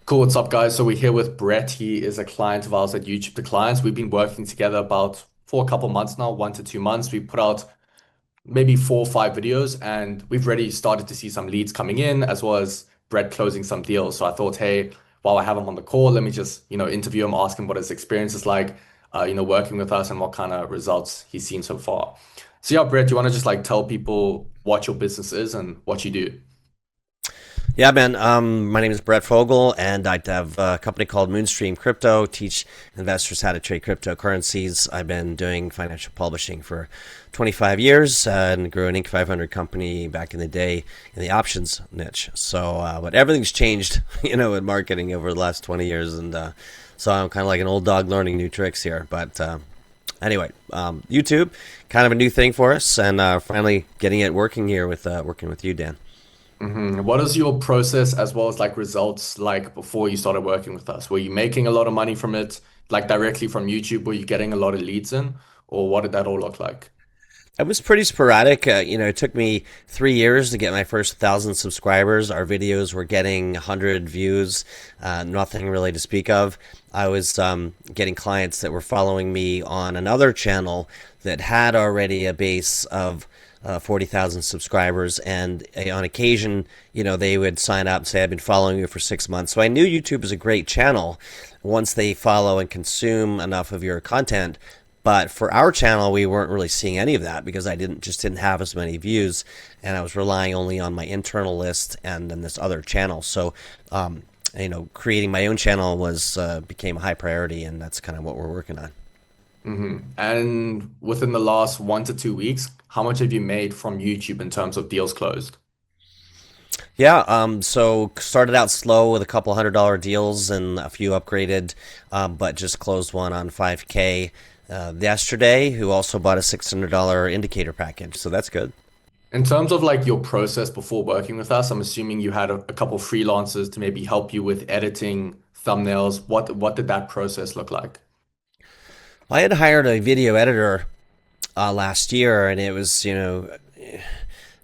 Cool, what's up, guys? So we're here with Brett. He is a client of ours at YouTube to Clients. We've been working together about for a couple months now, 1 to 2 months. We put out maybe 4 or 5 videos, and we've already started to see some leads coming in, as well as Brett closing some deals. So I thought, hey, while I have him on the call, let me just interview him, ask him what his experience is like, working with us and what kind of results he's seen so far. So yeah, Brett, you want to just like tell people what your business is and what you do? Yeah, man. My name is Brett Fogel, and I have a company called Moonstream Crypto. Teach investors how to trade cryptocurrencies. I've been doing financial publishing for 25 years and grew an Inc. 500 company back in the day in the options niche. But everything's changed, in marketing over the last 20 years, and so I'm kind of like an old dog learning new tricks here. But anyway, YouTube, kind of a new thing for us, and finally getting it working here with working with you, Dan. What is your process as well as like results like before you started working with us? Were you making a lot of money from it, like directly from YouTube? Were you getting a lot of leads in, or what did that all look like? It was pretty sporadic. It took me 3 years to get my first 1,000 subscribers. Our videos were getting 100 views, nothing really to speak of. I was getting clients that were following me on another channel that had already a base of 40,000 subscribers. And on occasion, they would sign up and say, I've been following you for 6 months. So I knew YouTube was a great channel once they follow and consume enough of your content. But for our channel, we weren't really seeing any of that because I didn't have as many views, and I was relying only on my internal list and then this other channel. So, creating my own channel was became a high priority, and that's kind of what we're working on. And within the last 1 to 2 weeks, how much have you made from YouTube in terms of deals closed? Yeah, so started out slow with a couple $100 deals and a few upgraded, but just closed one on 5K yesterday, who also bought a $600 indicator package. So that's good. In terms of like your process before working with us, I'm assuming you had a couple freelancers to maybe help you with editing thumbnails. What did that process look like? I had hired a video editor last year, and it was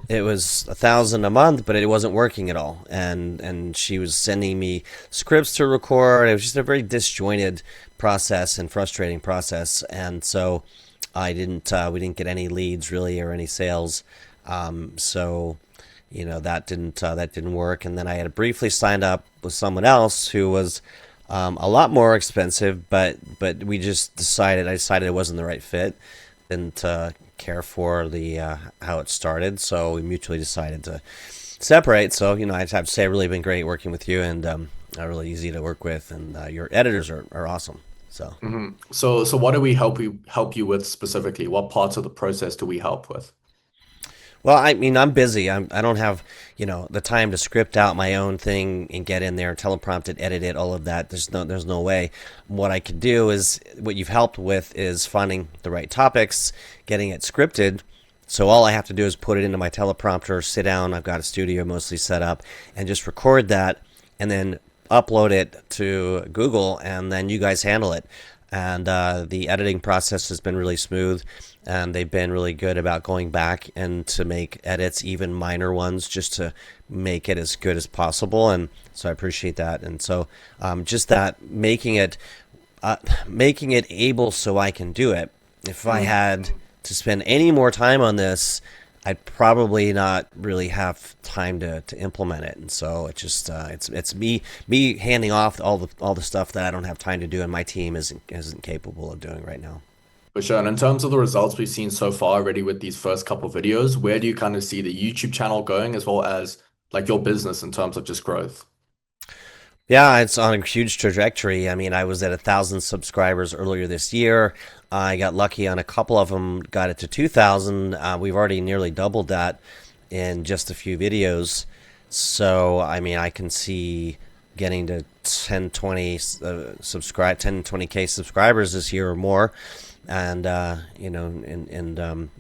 1,000 a month, but it wasn't working at all. And she was sending me scripts to record. It was just a very disjointed process and frustrating process. And so we didn't get any leads really or any sales. So that didn't work. And then I had briefly signed up with someone else who was a lot more expensive, but I decided it wasn't the right fit. Didn't care for the how it started, so we mutually decided to separate. So I have to say, I've really been great working with you, and really easy to work with, and your editors are awesome. So. So what do we help you with specifically? What parts of the process do we help with? Well, I mean, I'm busy. I don't have, the time to script out my own thing and get in there, teleprompt it, edit it, all of that. There's no way. What I could do is what you've helped with is finding the right topics, getting it scripted. So all I have to do is put it into my teleprompter, sit down. I've got a studio mostly set up, and just record that, and then upload it to Google, and then you guys handle it. And the editing process has been really smooth, and they've been really good about going back and to make edits, even minor ones, just to make it as good as possible. And so I appreciate that. And so just that making it able so I can do it. If I had to spend any more time on this, I'd probably not really have time to implement it. And so it's me handing off all the stuff that I don't have time to do, and my team isn't capable of doing right now. For sure. And in terms of the results we've seen so far already with these first couple videos, where do you kind of see the YouTube channel going as well as like your business in terms of just growth? Yeah, it's on a huge trajectory. I mean, I was at 1,000 subscribers earlier this year. I got lucky on a couple of them, got it to 2,000. We've already nearly doubled that in just a few videos. So, I mean, I can see getting to 10, 20 10, 20K subscribers this year or more. And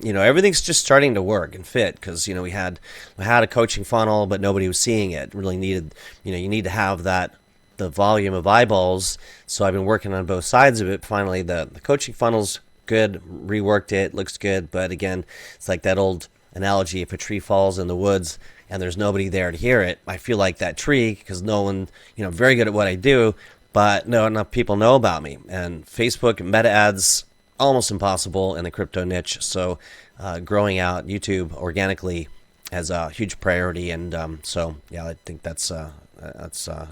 everything's just starting to work and fit because we had a coaching funnel, but nobody was seeing it. Really needed, you need to have that the volume of eyeballs. So I've been working on both sides of it. Finally, the coaching funnel's good, reworked it, looks good. But again, it's like that old analogy: if a tree falls in the woods, and there's nobody there to hear it, I feel like that tree because no one, very good at what I do, but no enough people know about me. And Facebook and meta ads, almost impossible in the crypto niche. So growing out YouTube organically has a huge priority. And so, yeah, I think that's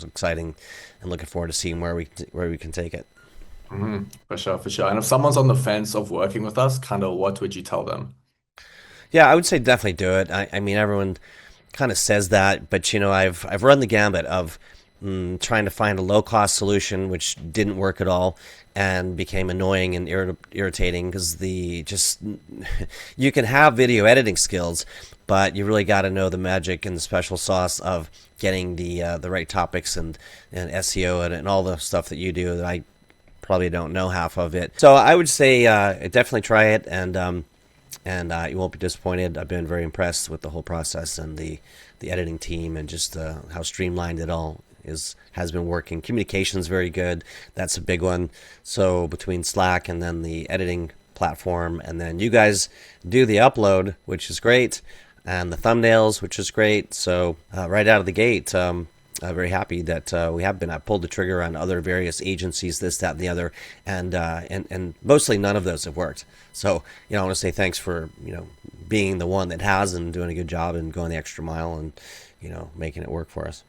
exciting and looking forward to seeing where we can take it. For sure, for sure. And if someone's on the fence of working with us, kind of what would you tell them? Yeah, I would say definitely do it. I mean, everyone kind of says that, but I've run the gambit of trying to find a low cost solution, which didn't work at all, and became annoying and irritating because the just you can have video editing skills, but you really got to know the magic and the special sauce of getting the right topics and SEO and all the stuff that you do that I probably don't know half of it. So I would say definitely try it, and you won't be disappointed. I've been very impressed with the whole process and the editing team and just how streamlined it all has been working. Communication's very good. That's a big one. So between Slack and then the editing platform, and then you guys do the upload, which is great, and the thumbnails, which is great. So right out of the gate, very happy that we have been. I pulled the trigger on other various agencies, this, that, and the other, and mostly none of those have worked. So I want to say thanks for being the one that has and doing a good job and going the extra mile and making it work for us.